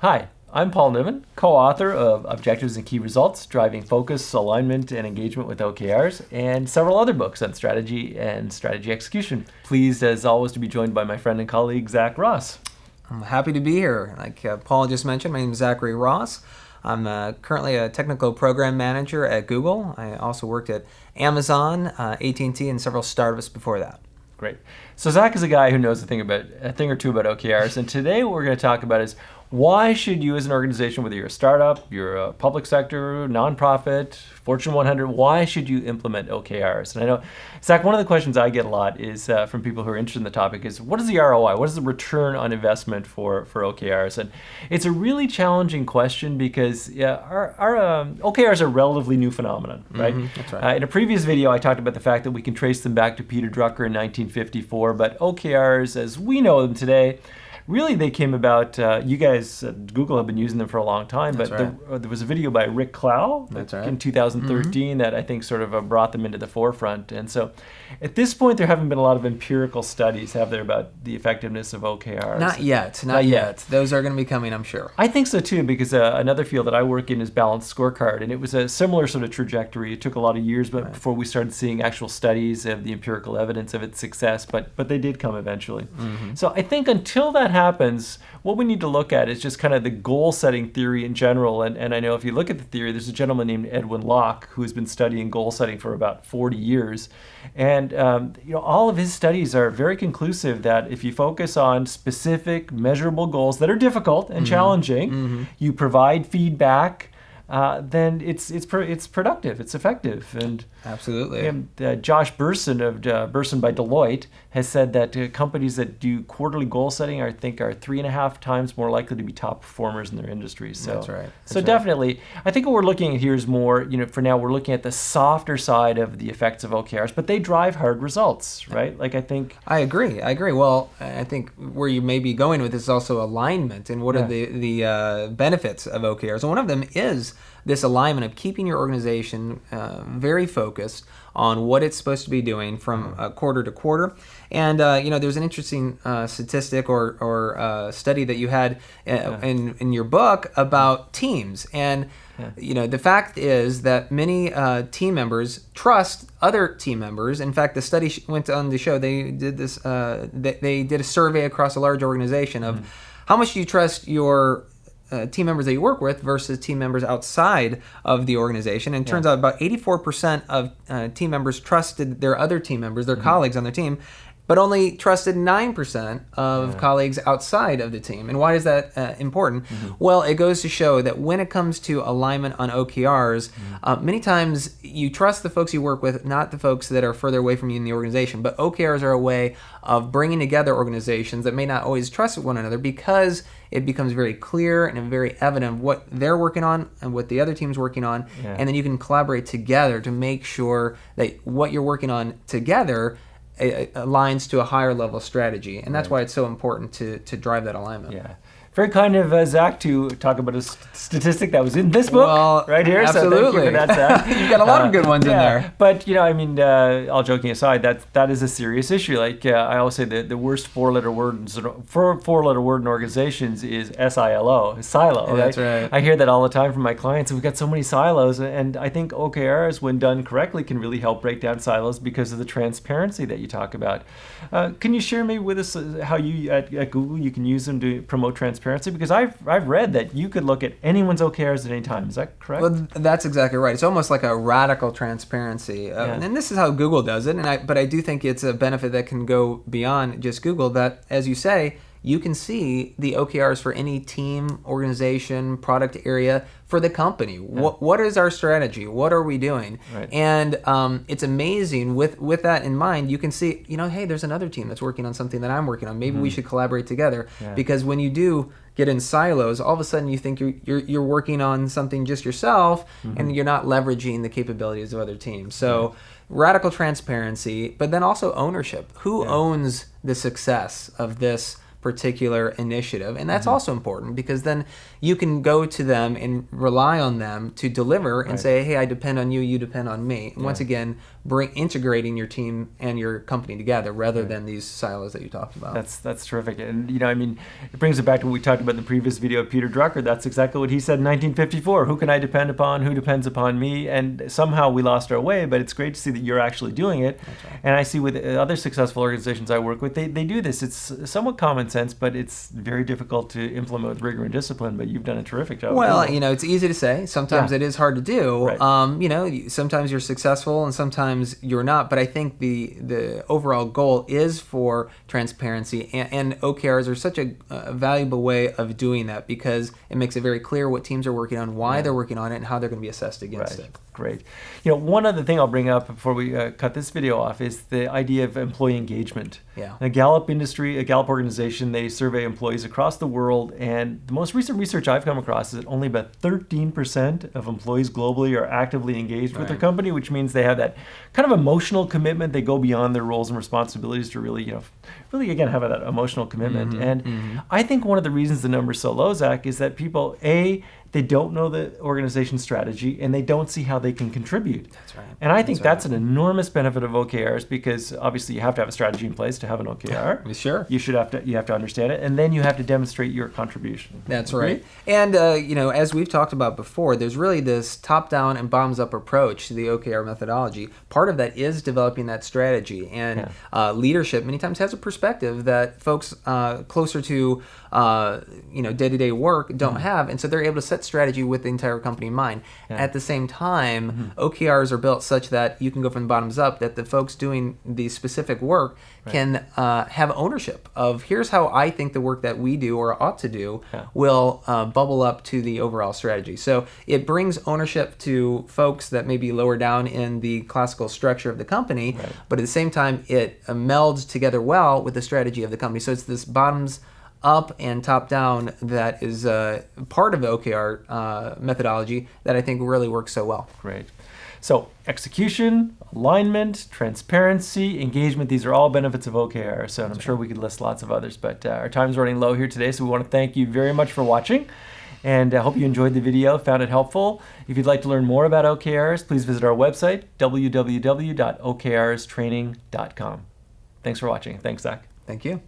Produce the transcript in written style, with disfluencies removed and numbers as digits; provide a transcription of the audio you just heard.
Hi, I'm Paul Niven, co-author of Objectives and Key Results, Driving Focus, Alignment, and Engagement with OKRs, and several other books on strategy and strategy execution. Pleased, as always, to be joined by my friend and colleague, Zach Ross. I'm happy to be here. Like Paul just mentioned, my name is Zachary Ross. I'm currently a technical program manager at Google. I also worked at Amazon, AT&T, and several startups before that. Great. So Zach is a guy who knows a thing or two about OKRs, and today what we're going to talk about is why should you as an organization, whether you're a startup, you're a public sector, nonprofit, Fortune 100, why should you implement OKRs? And I know, Zach, one of the questions I get a lot is from people who are interested in the topic is, what is the ROI? What is the return on investment for OKRs? And it's a really challenging question because our OKRs are a relatively new phenomenon, right? That's right. In a previous video, I talked about the fact that we can trace them back to Peter Drucker in 1954, but OKRs, as we know them today, really, they came about, you guys at Google have been using them for a long time, but there was a video by Rick Clow in 2013 that I think sort of brought them into the forefront. And so at this point, there haven't been a lot of empirical studies, have there, about the effectiveness of OKRs? Not yet. Those are going to be coming, I'm sure. I think so too, because another field that I work in is balanced scorecard, and it was a similar sort of trajectory. It took a lot of years before we started seeing actual studies of the empirical evidence of its success, but they did come eventually. So I think until that happens, what we need to look at is just kind of the goal-setting theory in general. And I know if you look at the theory, there's a gentleman named Edwin Locke who has been studying goal-setting for about 40 years. And all of his studies are very conclusive that if you focus on specific, measurable goals that are difficult and challenging, you provide feedback, then it's productive, it's effective. And absolutely. Josh Bersin of Bersin by Deloitte has said that companies that do quarterly goal setting, I think, are 3.5 times more likely to be top performers in their industries. So that's right. Definitely, I think what we're looking at here is more, for now, we're looking at the softer side of the effects of OKRs, but they drive hard results, right? Like, I think... I agree. Well, I think where you may be going with this is also alignment, and what are the benefits of OKRs. And one of them is this alignment of keeping your organization very focused on what it's supposed to be doing from quarter to quarter. And there's an interesting statistic or study that you had in your book about teams. And the fact is that many team members trust other team members. In fact, the study went on to show they did this. They did a survey across a large organization of how much do you trust your team members that you work with versus team members outside of the organization. And it turns out about 84% of team members trusted their other team members, their colleagues on their team, but only trusted 9% of colleagues outside of the team. And why is that important? Well, it goes to show that when it comes to alignment on OKRs, many times you trust the folks you work with, not the folks that are further away from you in the organization. But OKRs are a way of bringing together organizations that may not always trust one another, because it becomes very clear and very evident what they're working on and what the other team's working on. And then you can collaborate together to make sure that what you're working on together aligns to a higher level strategy. And that's why it's so important to drive that alignment. Yeah. Very kind of Zach to talk about a statistic that was in this book right here. Absolutely. So thank you for that, Zach. You've got a lot of good ones in there. But, all joking aside, that is a serious issue. Like I always say, the worst four-letter word in organizations is SILO, silo. Right? That's right. I hear that all the time from my clients. We've got so many silos. And I think OKRs, when done correctly, can really help break down silos because of the transparency that you talk about. Can you share maybe with us how you, at Google, you can use them to promote transparency? Because I've read that you could look at anyone's OKRs at any time. Is that correct? Well, that's exactly right. It's almost like a radical transparency. And this is how Google does it. But I do think it's a benefit that can go beyond just Google, that, as you say, you can see the OKRs for any team, organization, product area for the company. What is our strategy? What are we doing? Right. And it's amazing with that in mind. You can see, hey, there's another team that's working on something that I'm working on. Maybe we should collaborate together. Because when you do get in silos, all of a sudden you think you're working on something just yourself, and you're not leveraging the capabilities of other teams. So radical transparency, but then also ownership. Who owns the success of this particular initiative. And that's also important, because then you can go to them and rely on them to deliver and say, hey, I depend on you, you depend on me. And once again, integrating your team and your company together rather than these silos that you talked about. That's terrific. And, it brings it back to what we talked about in the previous video of Peter Drucker. That's exactly what he said in 1954. Who can I depend upon? Who depends upon me? And somehow we lost our way, but it's great to see that you're actually doing it. That's right. And I see with other successful organizations I work with, they do this. It's somewhat common sense, but it's very difficult to implement with rigor and discipline, but you've done a terrific job. Well, it's easy to say. Sometimes it is hard to do. Right. Sometimes you're successful and sometimes you're not, but I think the overall goal is for transparency, and OKRs are such a valuable way of doing that, because it makes it very clear what teams are working on, why they're working on it, and how they're going to be assessed against it. Great. One other thing I'll bring up before we cut this video off is the idea of employee engagement. Yeah. A Gallup organization, they survey employees across the world, and the most recent research I've come across is that only about 13% of employees globally are actively engaged with their company, which means they have that kind of emotional commitment. They go beyond their roles and responsibilities to really again have that emotional commitment. I think one of the reasons the number's so low, Zach, is that people, they don't know the organization's strategy, and they don't see how they can contribute. That's right. And I think that's an enormous benefit of OKRs, because obviously you have to have a strategy in place to have an OKR. Sure. You have to understand it, and then you have to demonstrate your contribution. That's right. And as we've talked about before, there's really this top-down and bottoms-up approach to the OKR methodology. Part of that is developing that strategy, and leadership many times has a perspective that folks closer to day-to-day work don't have, and so they're able to set strategy with the entire company in mind. At the same time, OKRs are built such that you can go from the bottoms up, that the folks doing the specific work can have ownership of, here's how I think the work that we do or ought to do will bubble up to the overall strategy. So it brings ownership to folks that may be lower down in the classical structure of the company, but at the same time it melds together well with the strategy of the company. So it's this bottoms up and top down that is part of the OKR methodology that I think really works so well. Great. So execution, alignment, transparency, engagement, these are all benefits of OKR. So I'm sure we could list lots of others, but our time's running low here today, so we want to thank you very much for watching. And I hope you enjoyed the video, found it helpful. If you'd like to learn more about OKRs, please visit our website, www.OKRsTraining.com. Thanks for watching. Thanks, Zach. Thank you.